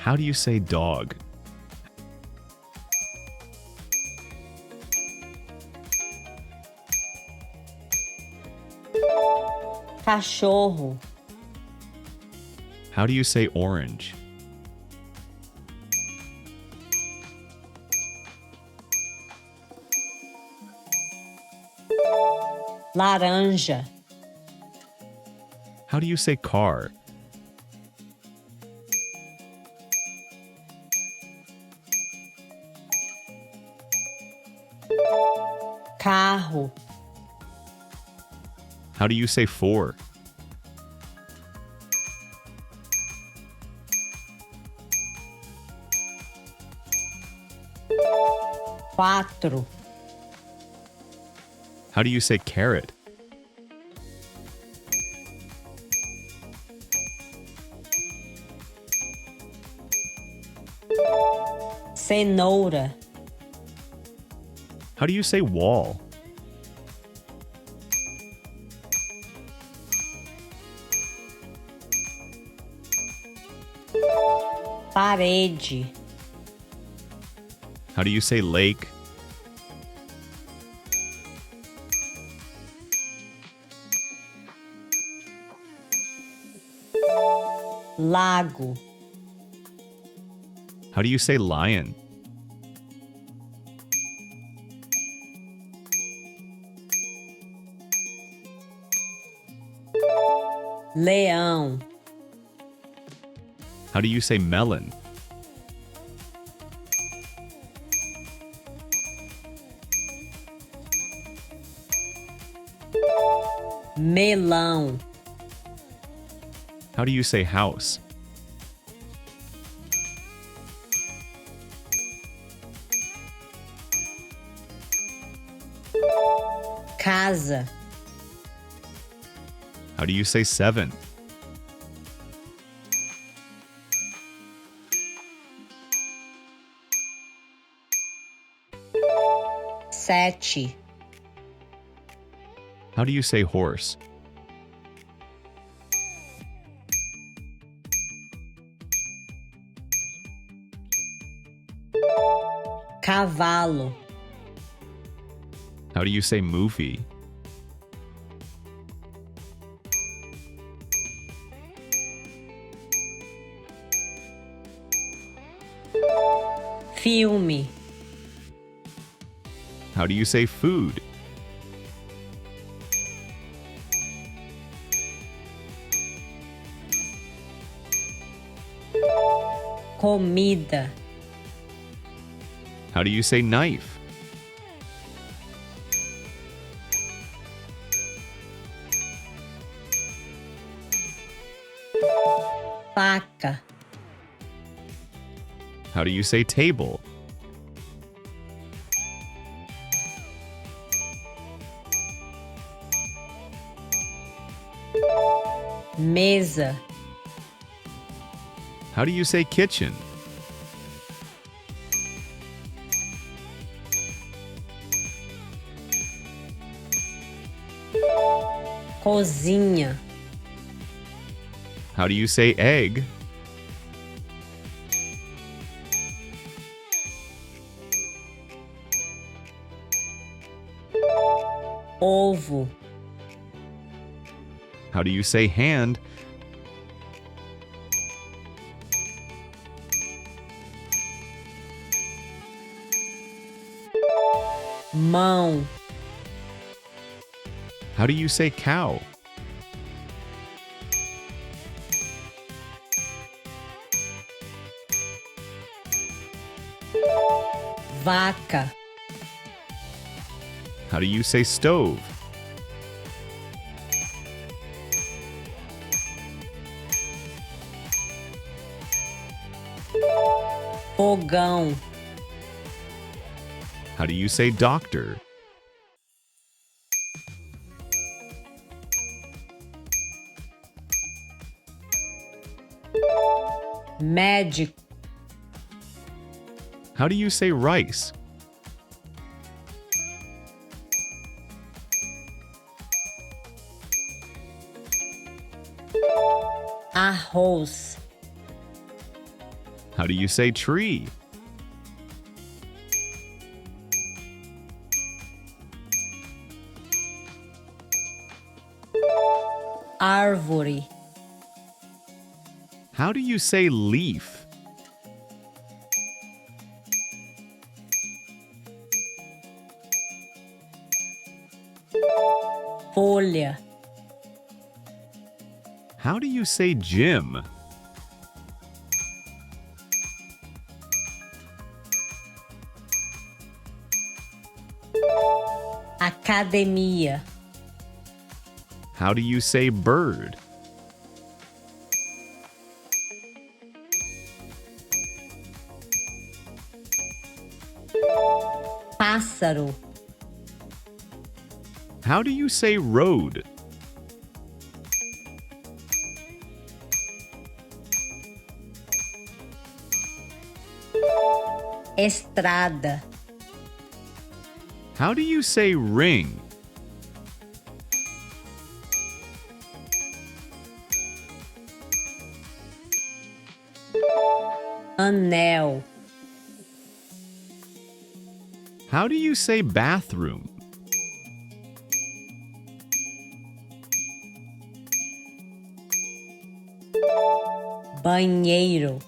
How do you say dog? Cachorro. How do you say orange? Laranja. How do you say car? Carro. How do you say four? Quatro. How do you say carrot? Cenoura. How do you say wall? Parede. How do you say lake? Lago. How do you say lion? Leão. How do you say melon? Melão. How do you say house? Casa. How do you say seven? Sete. How do you say horse? Cavalo. How do you say movie? Filme. How do you say food? Comida. How do you say knife? Faca. How do you say table? Mesa. How do you say kitchen? Cozinha. How do you say egg? Ovo. How do you say hand? Mão. How do you say cow? Vaca. How do you say stove? Fogão. How do you say doctor? Médico. How do you say rice? Arroz. How How do you say tree? árvore, How do you say leaf? folha, How do you say gym? academia, How do you say bird? pássaro, How do you say road? estrada, How do you say ring? anel, How do you say bathroom? banheiro,